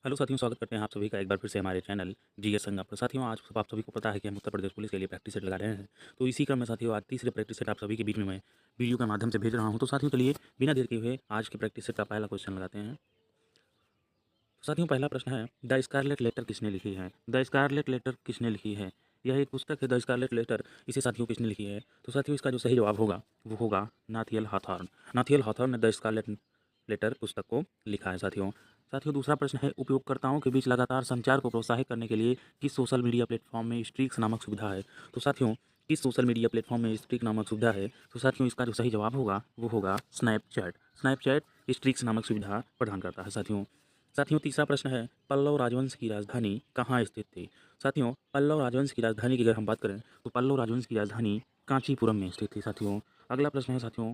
Hello साथियों, स्वागत करते हैं आप सभी का एक बार फिर से हमारे चैनल जीएस संगम पर। साथियों, आज आप सभी को पता है कि हम उत्तर प्रदेश पुलिस के लिए प्रैक्टिस सेट लगा रहे हैं। तो इसी क्रम में साथियों आज तीसरे प्रैक्टिस सेट आप सभी के बीच में मैं वीडियो के माध्यम से भेज रहा हूं। तो साथियों चलिए बिना देर किए हुए आज के प्रैक्टिस सेट का पहला क्वेश्चन लगाते हैं। तो साथियों पहला प्रश्न है, द स्कारलेट लेटर किसने लिखी है? द स्कारलेट लेटर किसने लिखी है? यह एक पुस्तक है, द स्कारलेट लेटर। इसे साथियों किसने लिखी है? तो साथियों इसका जो सही जवाब होगा वो होगा नाथियल हॉथॉर्न। नाथियल हॉथॉर्न ने द स्कारलेट लेटर पुस्तक को लिखा है साथियों। साथियों दूसरा प्रश्न है, उपयोगकर्ताओं के बीच लगातार संचार को प्रोत्साहित करने के लिए किस सोशल मीडिया प्लेटफॉर्म में स्ट्रीक्स नामक सुविधा है? तो साथियों किस सोशल मीडिया प्लेटफॉर्म में स्ट्रीक नामक सुविधा है? तो साथियों इसका जो सही जवाब होगा वो होगा स्नैपचैट। स्नैपचैट स्ट्रीक्स नामक सुविधा प्रदान करता है साथियों। साथियों तीसरा प्रश्न है, पल्लव राजवंश की राजधानी कहाँ स्थित थी? साथियों पल्लव राजवंश की राजधानी की अगर हम बात करें तो पल्लव राजवंश की राजधानी कांचीपुरम में स्थित थी साथियों। अगला प्रश्न है साथियों,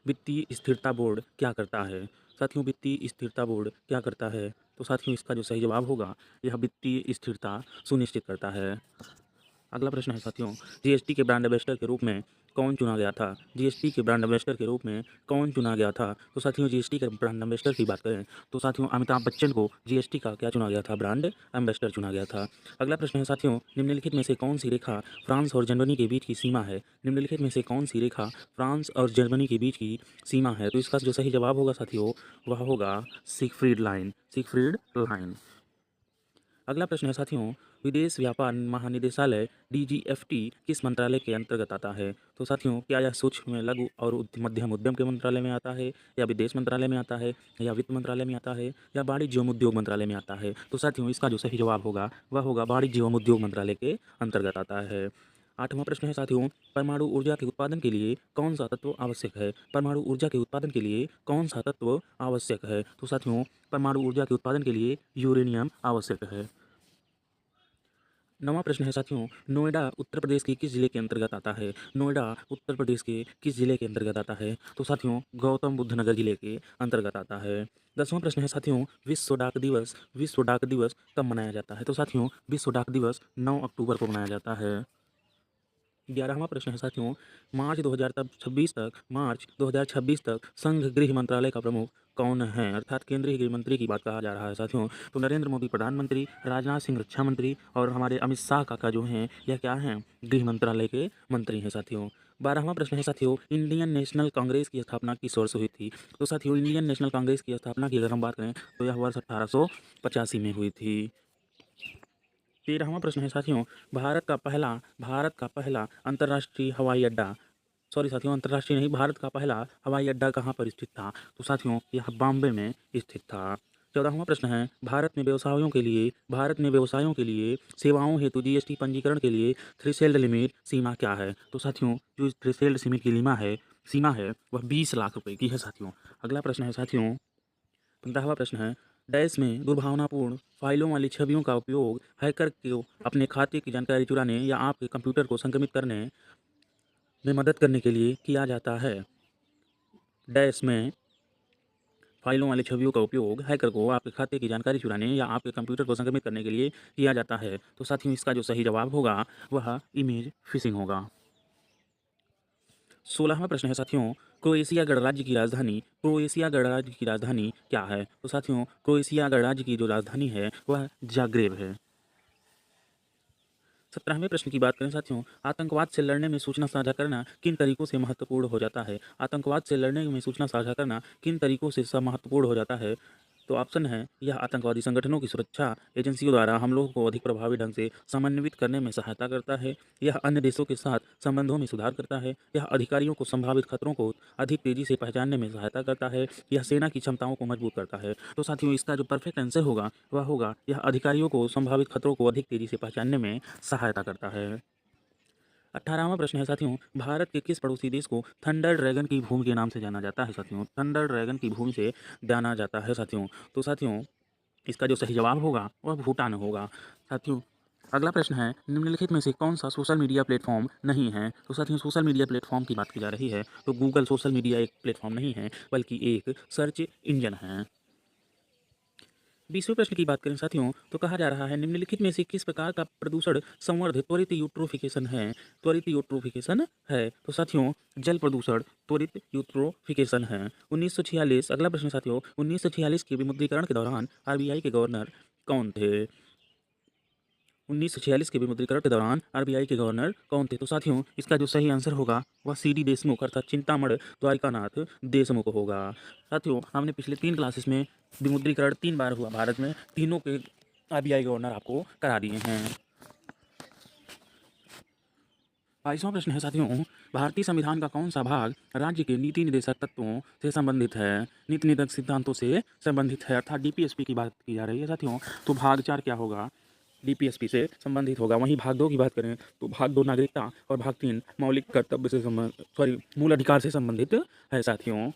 वित्तीय स्थिरता बोर्ड क्या करता है? साथियों वित्तीय स्थिरता बोर्ड क्या करता है? तो साथियों इसका जो सही जवाब होगा यह वित्तीय स्थिरता सुनिश्चित करता है। अगला प्रश्न है साथियों, जीएसटी के ब्रांड एम्बेसडर के रूप में कौन चुना गया था? जीएसटी के ब्रांड एम्बेसडर के रूप में कौन चुना गया था? तो साथियों जीएसटी के ब्रांड एम्बेसडर की बात करें तो साथियों अमिताभ बच्चन को जीएसटी का क्या चुना गया था? ब्रांड एम्बेसडर चुना गया था। अगला प्रश्न है साथियों, निम्नलिखित में से कौन सी रेखा फ्रांस और जर्मनी के बीच की सीमा है? निम्नलिखित में से कौन सी रेखा फ्रांस और जर्मनी के बीच की सीमा है? तो इसका जो सही जवाब होगा साथियों वह होगा सिगफ्रीड लाइन। Siegfried line. अगला प्रश्न है साथियों, विदेश व्यापार महानिदेशालय डीजीएफटी किस मंत्रालय के अंतर्गत आता है? तो साथियों क्या यह सूक्ष्म लघु और मध्यम उद्यम के मंत्रालय में आता है, या विदेश मंत्रालय में आता है, या वित्त मंत्रालय में आता है, या वाणिज्य एवं उद्योग मंत्रालय में आता है? तो साथियों इसका जो सही जवाब होगा वह होगा वाणिज्य एवं उद्योग मंत्रालय के अंतर्गत आता है। आठवां प्रश्न है साथियों, परमाणु ऊर्जा के उत्पादन के लिए कौन सा तत्व आवश्यक है? परमाणु ऊर्जा के उत्पादन के लिए कौन सा तत्व आवश्यक है? तो साथियों परमाणु ऊर्जा के उत्पादन के लिए यूरेनियम आवश्यक है। नौवां प्रश्न है साथियों, नोएडा उत्तर प्रदेश के किस जिले के अंतर्गत आता है? नोएडा उत्तर प्रदेश के किस जिले के अंतर्गत आता है? तो साथियों गौतम बुद्ध नगर जिले के अंतर्गत आता है। 10वां प्रश्न है साथियों, विश्व डाक दिवस कब मनाया जाता है? तो साथियों विश्व डाक दिवस 9 अक्टूबर को मनाया जाता है। 11वां प्रश्न है साथियों, मार्च 2026 तक संघ गृह मंत्रालय का प्रमुख कौन है? अर्थात केंद्रीय गृह मंत्री की बात कहा जा रहा है साथियों। तो नरेंद्र मोदी प्रधानमंत्री, राजनाथ सिंह रक्षा मंत्री और हमारे अमित शाह काका जो हैं यह क्या हैं? गृह मंत्रालय के मंत्री हैं साथियों। 12वां प्रश्न है साथियों, इंडियन नेशनल कांग्रेस की स्थापना किस वर्ष हुई थी? तो साथियों इंडियन नेशनल कांग्रेस की स्थापना की अगर हम बात करें तो यह वर्ष 1885 में हुई थी। 13वां प्रश्न है साथियों, भारत का पहला अंतर्राष्ट्रीय हवाई अड्डा, सॉरी साथियों अंतर्राष्ट्रीय नहीं, भारत का पहला हवाई अड्डा कहाँ पर स्थित था? तो साथियों यह बॉम्बे में स्थित था। 14वां प्रश्न है, भारत में व्यवसायों के लिए सेवाओं हेतु जीएसटी पंजीकरण के लिए थ्रेशोल्ड लिमिट सीमा क्या है? तो साथियों जो थ्रेशोल्ड सीमित की सीमा है वह 20 लाख रुपए की है साथियों। अगला प्रश्न है साथियों, 15वां प्रश्न है, डैश में दुर्भावनापूर्ण फाइलों वाली छवियों का उपयोग हैकर को अपने खाते की जानकारी चुराने या आपके कंप्यूटर को संक्रमित करने में मदद करने के लिए किया जाता है। डैश में फाइलों वाली छवियों का उपयोग हैकर को आपके खाते की जानकारी चुराने या आपके कंप्यूटर को संक्रमित करने के लिए किया जाता है। तो साथियों इसका जो सही जवाब होगा वह इमेज फिशिंग होगा। 16वां प्रश्न है साथियों, क्रोएशिया गणराज्य की राजधानी क्या है? तो साथियों क्रोएशिया गणराज्य की जो राजधानी है वह जाग्रेब है। 17वें प्रश्न की बात करें साथियों, आतंकवाद से लड़ने में सूचना साझा करना किन तरीकों से महत्वपूर्ण हो जाता है? आतंकवाद से लड़ने में सूचना साझा करना किन तरीकों से महत्वपूर्ण हो जाता है? तो ऑप्शन है, यह आतंकवादी संगठनों की सुरक्षा एजेंसियों द्वारा हमलों को अधिक प्रभावी ढंग से समन्वित करने में सहायता करता है, यह अन्य देशों के साथ संबंधों में सुधार करता है, यह अधिकारियों को संभावित खतरों को अधिक तेजी से पहचानने में सहायता करता है, यह सेना की क्षमताओं को मजबूत करता है। तो साथियों इसका जो परफेक्ट आंसर होगा वह होगा, यह अधिकारियों को संभावित खतरों को अधिक तेजी से पहचानने में सहायता करता है। 18वां प्रश्न है साथियों, भारत के किस पड़ोसी देश को थंडर ड्रैगन की भूमि के नाम से जाना जाता है? साथियों थंडर ड्रैगन की भूमि से जाना जाता है साथियों। तो साथियों इसका जो सही जवाब होगा वह भूटान होगा। साथियों अगला प्रश्न है, निम्नलिखित में से कौन सा सोशल मीडिया प्लेटफॉर्म नहीं है? तो साथियों सोशल मीडिया प्लेटफॉर्म की बात की जा रही है तो गूगल सोशल मीडिया एक प्लेटफॉर्म नहीं है बल्कि एक सर्च इंजन है। 20वें प्रश्न की बात करें साथियों तो कहा जा रहा है निम्नलिखित में से किस प्रकार का प्रदूषण संवर्धित त्वरित यूट्रोफिकेशन है। त्वरित यूट्रोफिकेशन है तो साथियों जल प्रदूषण त्वरित यूट्रोफिकेशन है। 1946 अगला प्रश्न साथियों 1946 के विमुद्रीकरण के दौरान आरबीआई के गवर्नर कौन थे। 1946 के विमुद्रीकरण के दौरान आरबीआई के गवर्नर कौन थे। तो साथियों इसका जो सही आंसर होगा वह सीडी देशमुख अर्थात चिंतामण द्वारिकानाथ देशमुख होगा। साथियों हमने पिछले 3 क्लासेस में विमुद्रीकरण 3 बार हुआ भारत में, तीनों के आरबीआई गवर्नर आपको करा दिए हैं। 22वां प्रश्न है साथियों भारतीय संविधान का कौन सा भाग राज्य के नीति निर्देशक तत्वों से संबंधित है। नीति निर्देशक सिद्धांतों से संबंधित है अर्थात डीपीएसपी की बात की जा रही है साथियों। तो भाग 4 क्या होगा, डीपीएसपी से संबंधित होगा। वहीं भाग 2 की बात करें तो भाग 2 नागरिकता और भाग 3 मौलिक कर्तव्य से मूल अधिकार से संबंधित है साथियों।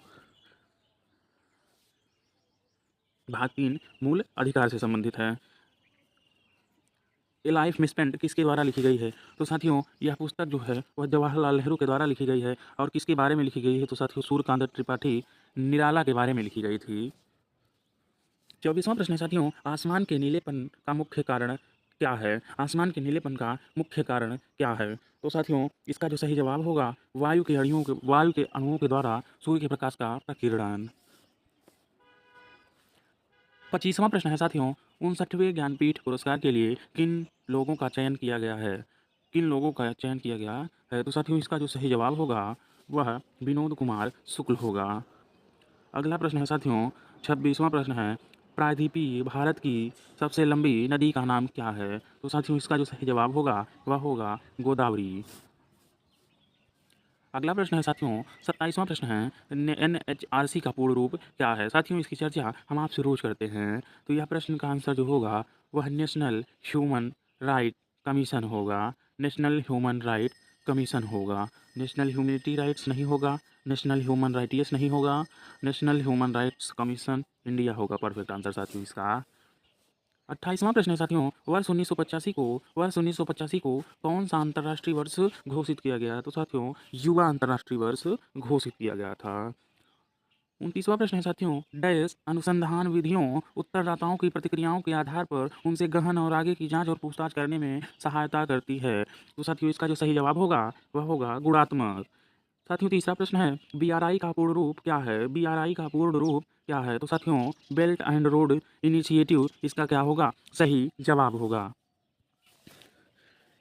भाग 3 मूल अधिकार से संबंधित है। ए लाइफ मिसस्पेंट किसके द्वारा लिखी गई है। तो साथियों यह पुस्तक जो है वह जवाहरलाल नेहरू के द्वारा लिखी गई है। और किसके बारे में लिखी गई है तो साथियों सूर्यकांत त्रिपाठी निराला के बारे में लिखी गई थी। 24वां प्रश्न है साथियों आसमान के नीलेपन का मुख्य कारण क्या है। आसमान के नीलेपन का मुख्य कारण क्या है। तो साथियों इसका जो सही जवाब होगा वायु के अणुओं के द्वारा सूर्य के प्रकाश का प्रकीर्णन। 25वां प्रश्न है साथियों 59वें ज्ञानपीठ पुरस्कार के लिए किन लोगों का चयन किया गया है। किन लोगों का चयन किया गया है। तो साथियों इसका जो सही जवाब होगा वह विनोद कुमार शुक्ल होगा। अगला प्रश्न है साथियों 26वां प्रश्न है प्रायद्वीपीय भारत की सबसे लंबी नदी का नाम क्या है। तो साथियों इसका जो सही जवाब होगा वह होगा गोदावरी। अगला प्रश्न है साथियों 27वां प्रश्न है एनएचआरसी का पूर्ण रूप क्या है। साथियों इसकी चर्चा हम आपसे रोज करते हैं। तो यह प्रश्न का आंसर जो होगा वह नेशनल ह्यूमन राइट कमीशन होगा। नेशनल ह्यूमन राइट कमीशन होगा। नेशनल ह्यूमनिटी राइट्स नहीं होगा, नेशनल ह्यूमन राइट्स नहीं होगा, national human rights commission India होगा परफेक्ट आंसर साथियों इसका। 28वां प्रश्न है साथियों वर्ष 1985 को कौन सा अंतर्राष्ट्रीय वर्ष घोषित किया गया। तो साथियों युवा अंतर्राष्ट्रीय वर्ष घोषित किया गया था। 29वां प्रश्न है साथियों डैश अनुसंधान विधियों उत्तरदाताओं की प्रतिक्रियाओं के आधार पर उनसे गहन और आगे की जांच और पूछताछ करने में सहायता करती है। तो साथियों इसका जो सही जवाब होगा वह होगा गुणात्मक। साथियों तीसरा प्रश्न है बीआरआई का पूर्ण रूप क्या है। बीआरआई का पूर्ण रूप क्या है। तो साथियों बेल्ट एंड रोड इनिशिएटिव इसका क्या होगा सही जवाब होगा।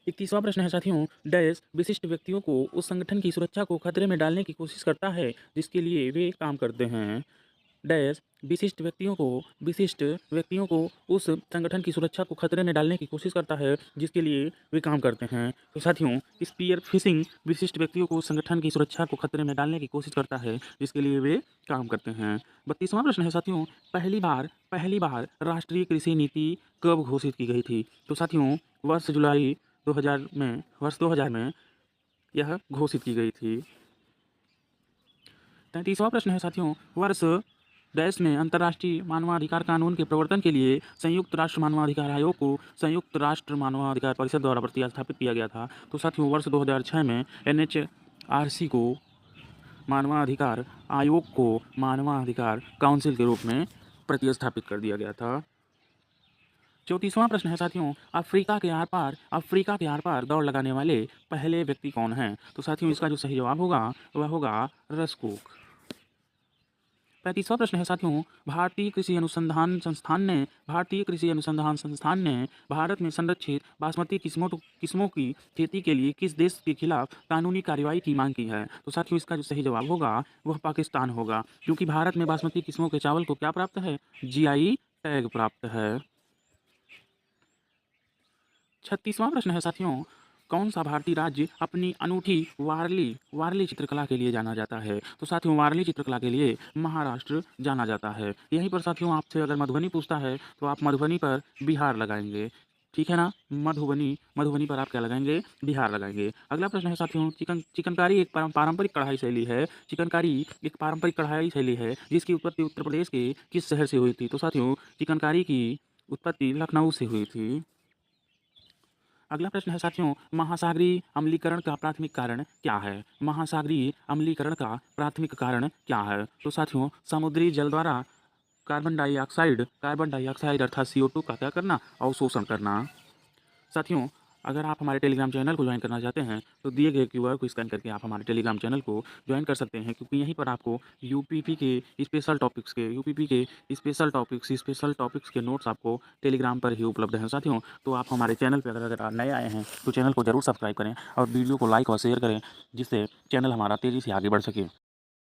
31वां प्रश्न है साथियों डैश विशिष्ट व्यक्तियों को उस संगठन की सुरक्षा को खतरे में डालने की कोशिश करता है जिसके लिए वे काम करते हैं। डैश विशिष्ट व्यक्तियों को उस संगठन की सुरक्षा को खतरे में डालने की कोशिश करता है जिसके लिए वे काम करते हैं। तो साथियों स्पीयर फिशिंग विशिष्ट व्यक्तियों को उस संगठन की सुरक्षा को खतरे में डालने की कोशिश करता है जिसके लिए वे काम करते हैं। 32वां प्रश्न है साथियों पहली बार राष्ट्रीय कृषि नीति कब घोषित की गई थी। तो साथियों वर्ष 2000 में यह घोषित की गई थी। 33वां प्रश्न है साथियों वर्ष डैश में अंतर्राष्ट्रीय मानवाधिकार कानून के प्रवर्तन के लिए संयुक्त राष्ट्र मानवाधिकार आयोग को संयुक्त राष्ट्र मानवाधिकार परिषद द्वारा प्रतिस्थापित किया गया था। तो साथियों वर्ष 2006 में एनएचआरसी को मानवाधिकार आयोग को मानवाधिकार काउंसिल के रूप में प्रतिस्थापित कर दिया गया था। 34वां प्रश्न है साथियों अफ्रीका के आर पार दौड़ लगाने वाले पहले व्यक्ति कौन हैं। तो साथियों इसका जो सही जवाब होगा वह होगा रस्कुक। 35वां प्रश्न है साथियों भारतीय कृषि अनुसंधान संस्थान ने भारत में संरक्षित बासमती किस्मों की खेती के लिए किस देश के खिलाफ कानूनी कार्रवाई की मांग की है। तो साथियों इसका जो सही जवाब होगा वह पाकिस्तान होगा क्योंकि भारत में बासमती किस्मों के चावल को क्या प्राप्त है जीआई टैग प्राप्त है। 36वां प्रश्न है साथियों कौन सा भारतीय राज्य अपनी अनूठी वारली चित्रकला के लिए जाना जाता है। तो साथियों वारली चित्रकला के लिए महाराष्ट्र जाना जाता है। यहीं पर साथियों आपसे अगर मधुबनी पूछता है तो आप मधुबनी पर बिहार लगाएंगे, ठीक है ना। मधुबनी पर आप क्या लगाएंगे बिहार लगाएंगे। अगला प्रश्न है साथियों चिकनकारी एक पारंपरिक कढ़ाई शैली है। चिकनकारी एक पारंपरिक कढ़ाई शैली है जिसकी उत्पत्ति उत्तर प्रदेश के किस शहर से हुई थी। तो साथियों चिकनकारी की उत्पत्ति लखनऊ से हुई थी। अगला प्रश्न है साथियों महासागरीय अम्लीकरण का प्राथमिक कारण क्या है। महासागरीय अम्लीकरण का प्राथमिक कारण क्या है। तो साथियों समुद्री जल द्वारा कार्बन डाइऑक्साइड अर्थात CO2 का क्या करना, अवशोषण करना। साथियों, अगर आप हमारे टेलीग्राम चैनल को ज्वाइन करना चाहते हैं तो दिए गए QR को स्कैन करके आप हमारे टेलीग्राम चैनल को ज्वाइन कर सकते हैं, क्योंकि यहीं पर आपको यूपीपी के स्पेशल टॉपिक्स के नोट्स आपको टेलीग्राम पर ही उपलब्ध हैं। साथियों, तो आप हमारे चैनल पर अगर आप नए आए हैं तो चैनल को ज़रूर सब्सक्राइब करें और वीडियो को लाइक और शेयर करें, जिससे चैनल हमारा तेज़ी से आगे बढ़ सके।